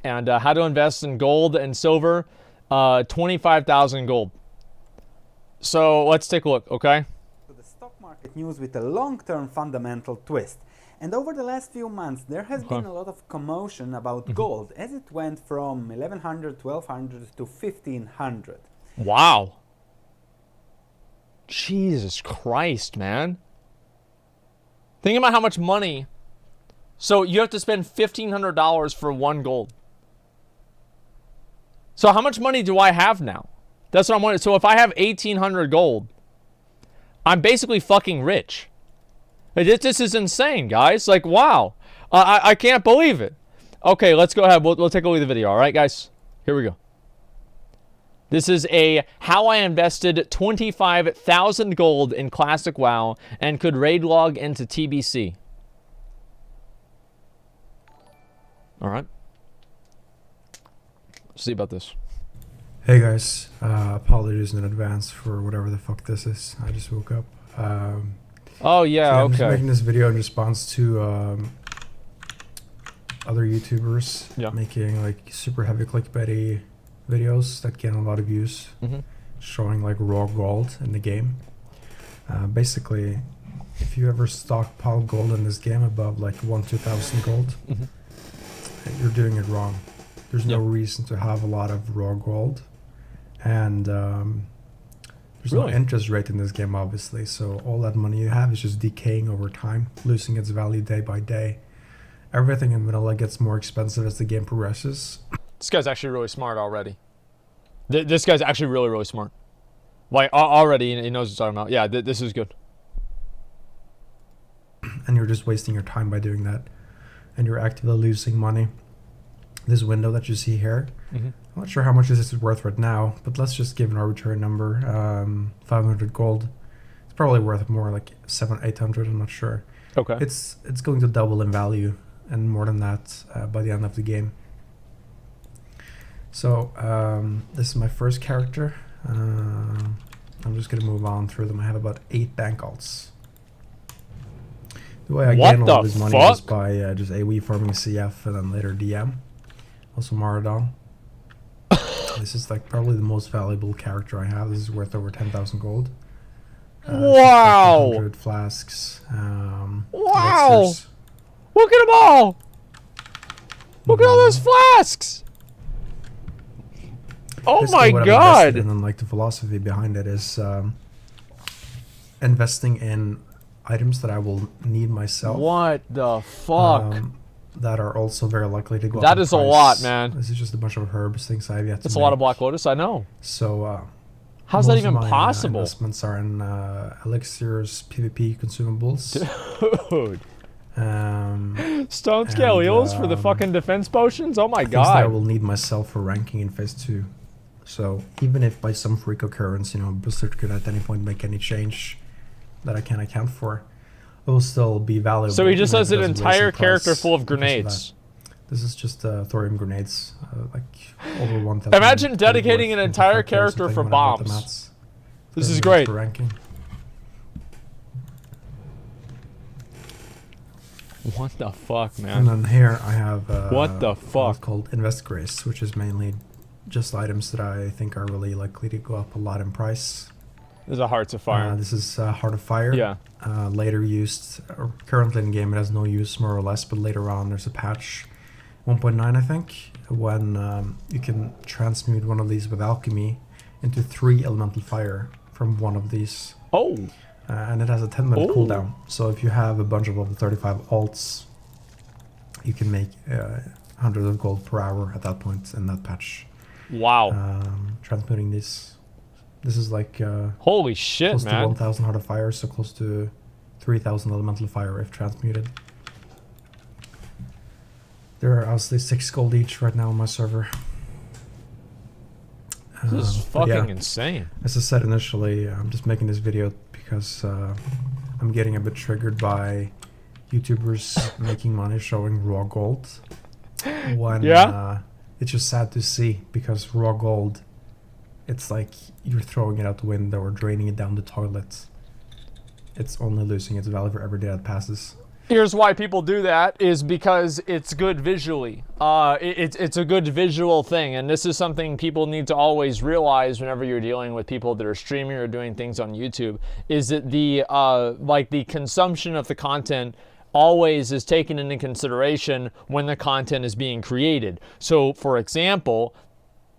and how to invest in gold and silver, 25,000 gold. So let's take a look, okay? To the stock market news with a long-term fundamental twist. And over the last few months, there has been a lot of commotion about gold as it went from 1100, 1200 to 1500. Wow. Jesus Christ, man. Think about how much money. So you have to spend $1,500 for one gold. So how much money do I have now? That's what I'm wondering. So if I have 1,800 gold, I'm basically fucking rich. This is insane, guys. Like, wow. I can't believe it. Okay, let's go ahead. We'll take a look at the video. All right, guys? Here we go. This is a how I invested 25,000 gold in Classic WoW and could raid log into TBC. All right. Let's see about this. Hey guys, apologies in advance for whatever the fuck this is. I just woke up. Oh yeah, so I'm okay. just making this video in response to other YouTubers making like super heavy clickbaity videos that get a lot of views, showing like raw gold in the game. Basically, if you ever stockpile gold in this game above like 2,000 gold, you're doing it wrong. There's no reason to have a lot of raw gold, and there's no interest rate in this game, obviously. So all that money you have is just decaying over time, losing its value day by day. Everything in vanilla gets more expensive as the game progresses. This guy's actually really smart already. This guy's actually really, really smart. Like, already he knows what he's talking about. Yeah, this is good. And you're just wasting your time by doing that. And you're actively losing money. This window that you see here, I'm not sure how much this is worth right now, but let's just give an arbitrary number, 500 gold. It's probably worth more, like 700, 800, I'm not sure. Okay. It's going to double in value, and more than that by the end of the game. So this is my first character. I'm just going to move on through them. I have about 8 bank alts. The way I gain all this money is by just AoE farming CF and then later DM. Also Maradon. This is like probably the most valuable character I have. This is worth over 10,000 gold. Wow! 100 flasks. Wow! Elixirs. Look at them all! Look at all those flasks! Oh Basically my what god! And then like the philosophy behind it is investing in items that I will need myself. What the fuck? That are also very likely to go up That in is a price. lot, man. This is just a bunch of herbs, things I have yet to That's make. a lot of Black Lotus, I know. So how's that most even of my, possible? Investments are in elixirs, PvP consumables. Dude. Stone And, scale eels for the fucking defense potions? Oh my things that I god. will need myself for ranking in phase 2. So even if by some freak occurrence, Blizzard could at any point make any change that I can't account for, it will still be valuable. So he just has an doesn't raise in entire character price full of because grenades. This is just thorium grenades, like over 1,000. Imagine dedicating an entire character for bombs. This is great. For ranking. What the fuck, And man? then here I have What the fuck? called Invest Grace, which is mainly just items that I think are really likely to go up a lot in price. There's a Hearts of Fire. This is Heart of Fire. Yeah. Later used, currently in the game it has no use more or less, but later on there's a patch 1.9 I think, when you can transmute one of these with alchemy into 3 elemental fire from one of these. Oh. And it has a 10-minute cooldown. So if you have a bunch of level 35 alts, you can make 100 of gold per hour at that point in that patch. Wow. Transmuting these. This is like Holy shit, close man. to 1,000 Heart of Fire, so close to 3,000 elemental fire if transmuted. There are obviously 6 gold each right now on my server. This is fucking insane. As I said initially, I'm just making this video because I'm getting a bit triggered by YouTubers making money showing raw gold. When it's just sad to see, because raw gold, it's like you're throwing it out the window or draining it down the toilet. It's only losing its value for every day that passes. Here's why people do that is because it's good visually. It's a good visual thing, and this is something people need to always realize whenever you're dealing with people that are streaming or doing things on YouTube, is that the like the consumption of the content always is taken into consideration when the content is being created. So, for example,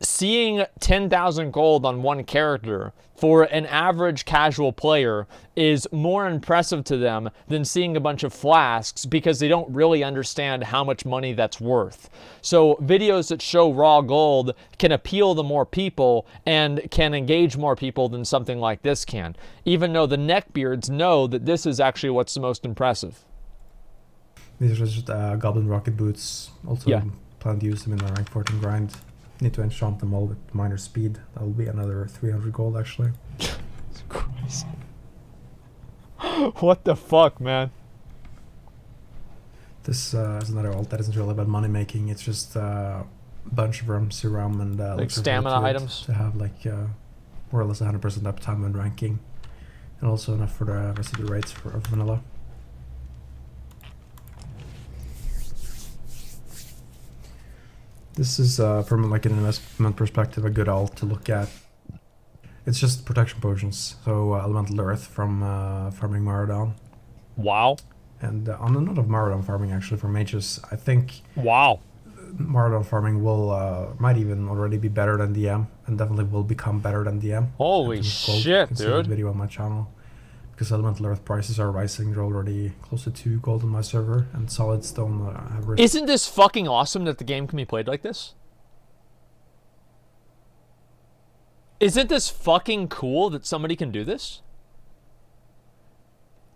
seeing 10,000 gold on one character for an average casual player is more impressive to them than seeing a bunch of flasks, because they don't really understand how much money that's worth. So videos that show raw gold can appeal to more people and can engage more people than something like this can, even though the neckbeards know that this is actually what's the most impressive. These are just goblin rocket boots. Also plan to use them in the rank 14 grind. Need to enchant them all with minor speed. That'll be another 300 gold actually. Christ. What the fuck, man? This is another alt that isn't really about money making. It's just a bunch of serum and like stamina items to have like more or less 100% uptime when ranking, and also enough for the rest of the raids of vanilla. This is from like an investment perspective a good alt to look at. It's just protection potions, so elemental earth from farming Maradon. Wow. And on a note of Maradon farming, actually, for mages, I think wow, Maradon farming will might even already be better than DM, and definitely will become better than DM. Holy shit, dude! See the video on my channel, because elemental earth prices are rising. They're already close to 2 gold on my server, and solid stone average. Isn't this fucking awesome that the game can be played like this? Isn't this fucking cool that somebody can do this?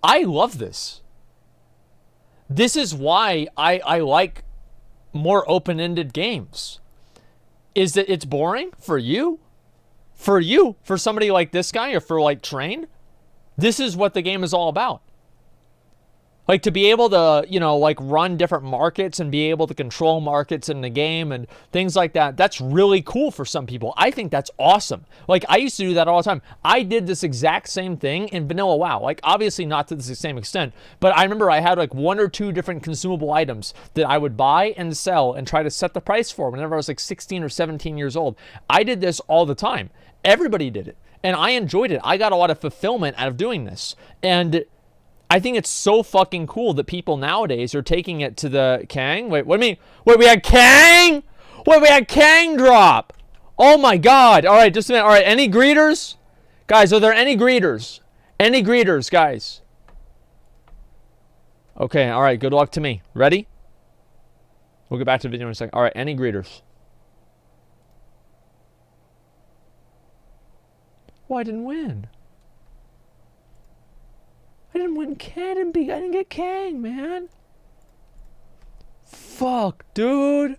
I love this. This is why I like more open-ended games. Is that it's boring for you? For you? For somebody like this guy, or for like Train? This is what the game is all about. Like, to be able to, you know, like run different markets and be able to control markets in the game and things like that, that's really cool for some people. I think that's awesome. Like, I used to do that all the time. I did this exact same thing in vanilla WoW. Like, obviously not to the same extent, but I remember I had like 1 or 2 different consumable items that I would buy and sell and try to set the price for whenever I was like 16 or 17 years old. I did this all the time. Everybody did it. And I enjoyed it. I got a lot of fulfillment out of doing this. And I think it's so fucking cool that people nowadays are taking it to the Kang. Wait, what do you mean? Wait, we had Kang? Wait, we had Kang drop. Oh my god. All right, just a minute. All right, any greeters? Guys, are there any greeters? Any greeters, guys? Okay, all right, good luck to me. Ready? We'll get back to the video in a second. All right, any greeters? Well, I didn't win. I didn't win Cannon Big. I didn't get Kang, man. Fuck, dude.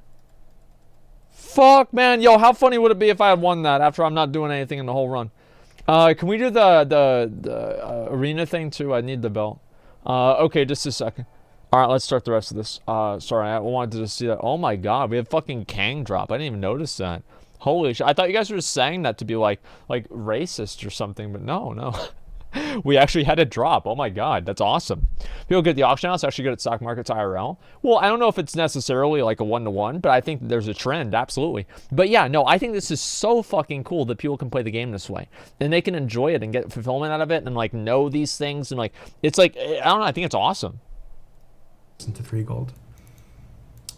Fuck, man. Yo, how funny would it be if I had won that after I'm not doing anything in the whole run? Can we do the arena thing too? I need the belt. Okay, just a second. All right, let's start the rest of this. Sorry, I wanted to just see that. Oh my god, we have fucking Kang drop. I didn't even notice that. Holy shit. I thought you guys were just saying that to be like racist or something, but no. We actually had a drop. Oh my god, that's awesome. People get the auction house actually good at stock markets IRL. Well, I don't know if it's necessarily like a 1-to-1, but I think there's a trend, absolutely. But yeah, no, I think this is so fucking cool that people can play the game this way. And they can enjoy it and get fulfillment out of it and like know these things, and like it's like, I don't know, I think it's awesome. Into 3 gold.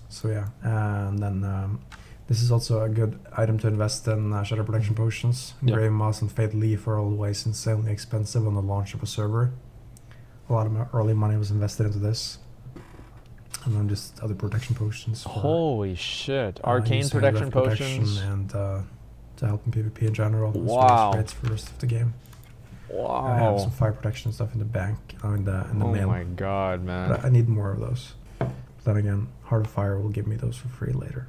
So yeah, and then this is also a good item to invest in shadow protection potions. Yeah. Grave Moss and Fade Leaf are always insanely expensive on the launch of a server. A lot of early money was invested into this. And then just other protection potions. Holy shit. Arcane using protection potions. And to help in PvP in general. Wow. Rates for the rest of the game. Wow. I have some fire protection stuff in the bank, in the mail. Oh my god, man. But I need more of those. But then again, Heart of Fire will give me those for free later.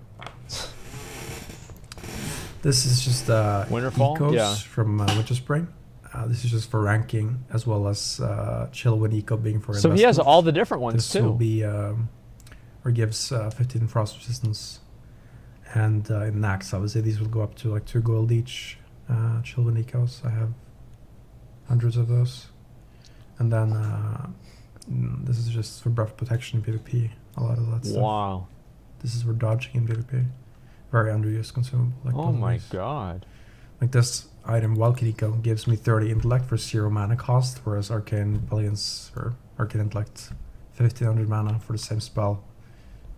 This is just Winterfall? ecos Yeah. from Winter Spring. This is just for ranking, as well as chill when eco being for So he has all the different ones this too. will be, or gives 15 frost resistance. And in Nax, obviously, these will go up to like 2 gold each. Chill when ecos, I have hundreds of those. And then This is just for buff protection in PvP. A lot of that stuff. Wow. This is for dodging in PvP. Very underused consumable. Like Oh my god. Like this item, Valkyrico, gives me 30 intellect for 0 mana cost, whereas Arcane Brilliance or Arcane Intellect 1500 mana for the same spell.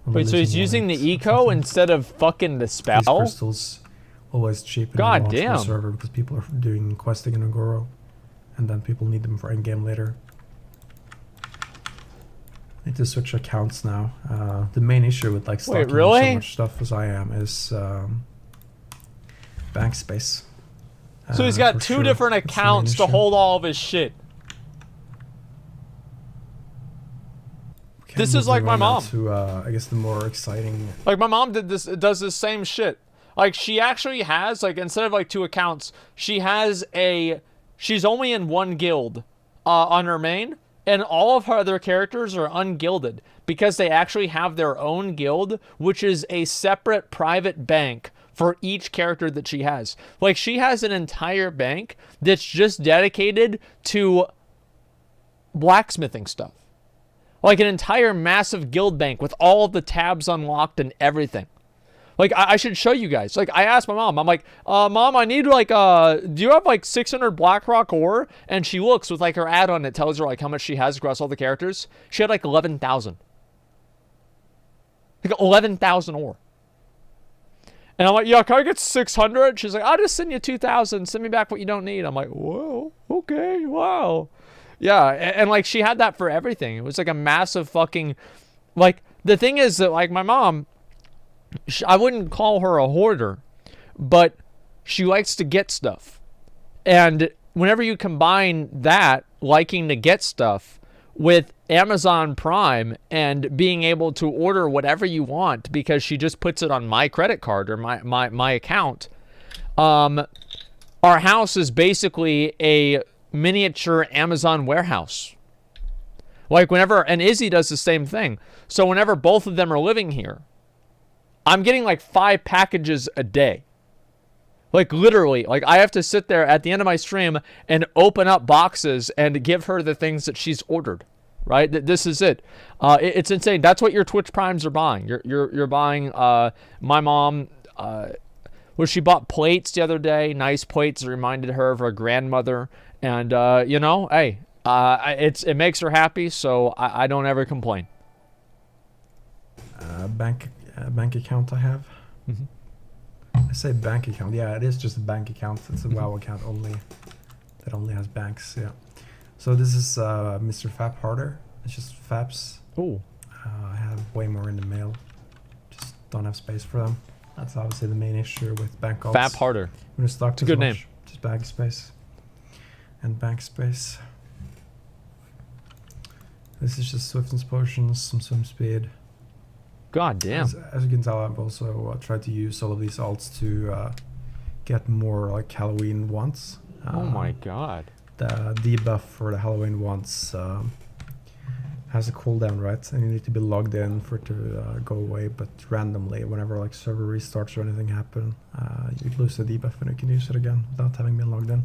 Wait, so he's using the eco instead of fucking the spell? These crystals always cheap in God the launch damn. for the server because people are doing questing in Agoro, and then people need them for in-game later. Need to switch accounts now. The main issue with like stocking so much stuff as I am is Backspace. So he's got two different accounts to hold all of his shit. Okay, this is like my mom. To, I guess the more exciting. Like my mom does this same shit. Like she actually has like instead of like 2 accounts, she has she's only in 1 guild on her main, and all of her other characters are ungilded because they actually have their own guild, which is a separate private bank for each character that she has. Like she has an entire bank that's just dedicated to blacksmithing stuff. Like an entire massive guild bank with all of the tabs unlocked and everything. Like I should show you guys. Like I asked my mom, I'm like, Mom, I need like do you have like 600 Blackrock ore? And she looks with like her add-on that tells her like how much she has across all the characters. She had like 11,000. Like 11,000 ore. And I'm like, yeah, can I get 600? She's like, I'll just send you 2,000. Send me back what you don't need. I'm like, whoa, okay, wow. Yeah, and like she had that for everything. It was like a massive fucking, like the thing is that like my mom, I wouldn't call her a hoarder, but she likes to get stuff. And whenever you combine that, liking to get stuff, with Amazon Prime and being able to order whatever you want because she just puts it on my credit card or my account, our house is basically a miniature Amazon warehouse. Like whenever, and Izzy does the same thing. So whenever both of them are living here, I'm getting like 5 packages a day. Like literally, like I have to sit there at the end of my stream and open up boxes and give her the things that she's ordered. Right? This is it. It's insane. That's what your Twitch Primes are buying. You're buying. My mom, she bought plates the other day. Nice plates that reminded her of her grandmother. And you know, hey, it makes her happy. So I don't ever complain. Bank account I have. Mm-hmm. I say bank account. Yeah, it is just a bank account. It's a WoW account only. That only has banks. Yeah. So this is Mr. Fap Harder. It's just Faps. Oh. I have way more in the mail. Just don't have space for them. That's obviously the main issue with bank alts. Fap Harder. When it's stocked a good name. Just Backspace. And Backspace. This is just Swiftness potions, some swim speed. God damn. As you can tell, I've also tried to use all of these alts to get more like Halloween ones. Oh my god. The debuff for the Halloween ones has a cooldown, right? And you need to be logged in for it to go away, but randomly, whenever like server restarts or anything happen, you lose the debuff and you can use it again without having been logged in.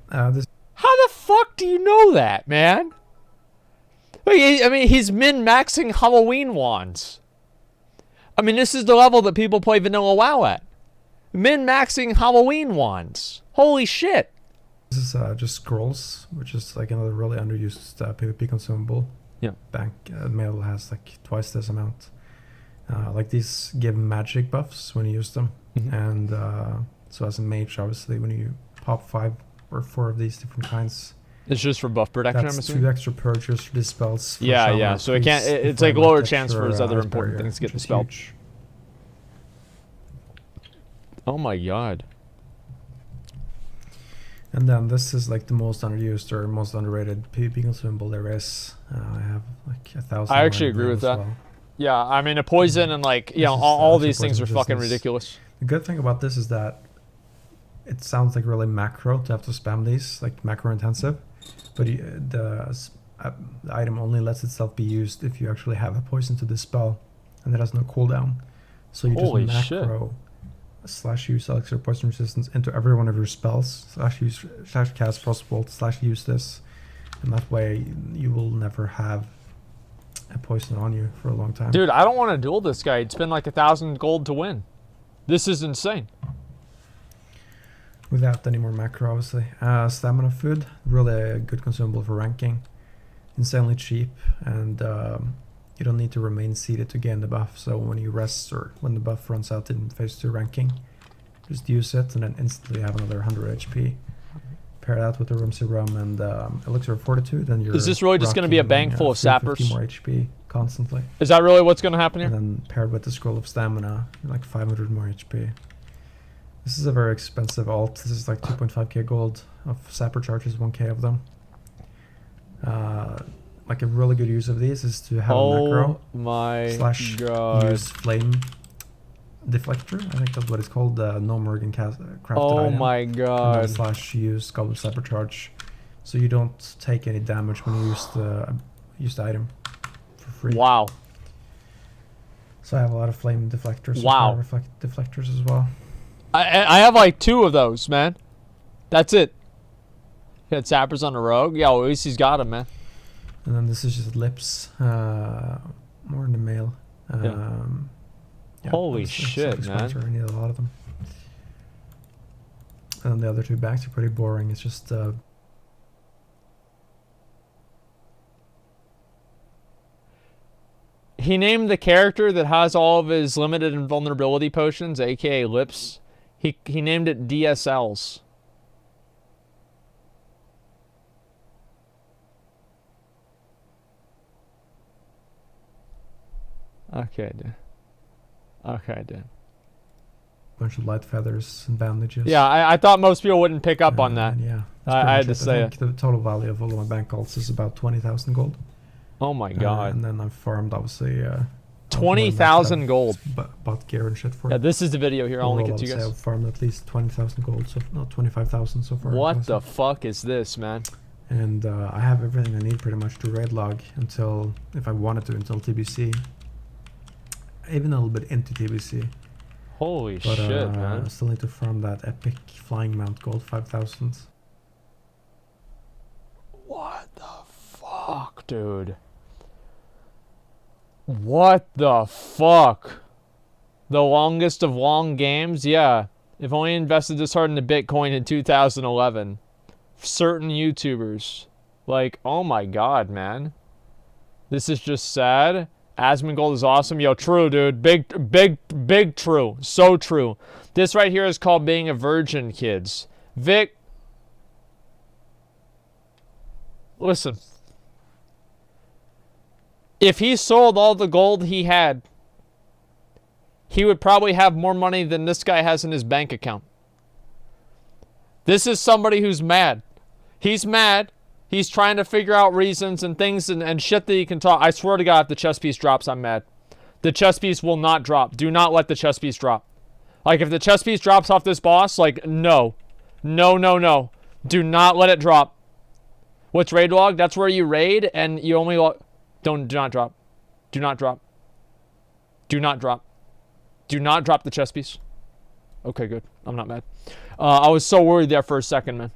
How the fuck do you know that, man? I mean, he's min-maxing Halloween wands. I mean, this is the level that people play vanilla WoW at. Min-maxing Halloween wands. Holy shit. This is just scrolls, which is like another really underused PvP consumable. Yeah. Bank mail has like twice this amount. Like these give magic buffs when you use them. Mm-hmm. And so as a mage, obviously, when you pop 5 or 4 of these different kinds, it's just for buff protection, that's I'm assuming? 2 extra purges for dispels. For yeah. So it can't. It's like lower chance for his other important things to get dispelled. Huge. Oh my god. And then this is like the most underused or most underrated PvP consumable there is. I have like 1,000. I actually agree with that. Well. Yeah, I mean a poison and like all these things are fucking ridiculous. The good thing about this is that it sounds like really macro to have to spam these, like macro intensive, but the item only lets itself be used if you actually have a poison to dispel, and it has no cooldown. So you just macro / use elixir poison resistance into every one of your spells / cast frostbolt / use this, And that way you will never have a poison on you for a long time. Dude, I don't want to duel this guy. It's been like 1,000 gold to win. This is insane. Without any more macro, obviously. Stamina food, really a good consumable for ranking. Insanely cheap, and you don't need to remain seated to gain the buff. So when you rest or when the buff runs out in phase 2 ranking, just use it and then instantly have another 100 HP. Pair that with the Room Serum and Elixir of Fortitude, then you're. Is this really just going to be a bank full of sappers? 50 more HP constantly. Is that really what's going to happen here? And then paired with the Scroll of Stamina, like 500 more HP. This is a very expensive alt. This is like 2.5k gold of sapper charges, 1k of them. Like a really good use of these is to have a macro my slash God. use flame deflector. I think that's what it's called. No Morgan crafted Oh item. my And God. then slash use Goblet Sapper charge, so you don't take any damage when you use the item for free. Wow. So I have a lot of flame deflectors. Wow. Deflectors as well. I have like 2 of those, man. That's it. Got sappers on the rogue. Yeah, well, at least he's got him, man. And then this is just lips, more in the male. Yeah, Holy that's shit, man. I need a lot of them. And the other 2 bags are pretty boring. It's just He named the character that has all of his limited invulnerability potions, aka lips. He named it DSLs. Okay, dude. Okay, dude. bunch of light feathers and bandages. Yeah, I thought most people wouldn't pick up on that. Yeah, I had to I say think the total value of all of my bank alts is about 20,000 gold. Oh my God. And then I've farmed obviously 20,000 gold. Bought gear and shit for Yeah, it. this is the video here. I'll link it to you Overall, I would say guys. I've farmed at least 20,000 gold, so not 25,000 so far. What the fuck is this, man? And I have everything I need pretty much to raid log until, if I wanted to, until TBC. Even a little bit into TBC. Holy But shit, I man. still need to farm that epic flying mount gold 5,000. What the fuck, dude? What the fuck? The longest of long games? Yeah. If only invested this hard into Bitcoin in 2011. Certain YouTubers. Like, oh my God, man. This is just sad. Asmongold is awesome. Yo, true, dude. Big true. So true. This right here is called being a virgin, kids. Vic. Listen. If he sold all the gold he had, he would probably have more money than this guy has in his bank account. This is somebody who's mad. He's mad. He's trying to figure out reasons and things and shit that he can talk. I swear to God, if the chess piece drops, I'm mad. The chess piece will not drop. Do not let the chess piece drop. Like, if the chess piece drops off this boss, like, no. No, no, no. Do not let it drop. What's raid log? That's where you raid and you only log... do not drop. Do not drop. Do not drop. Do not drop the chess piece. Okay, good. I'm not mad. I was so worried there for a second, man.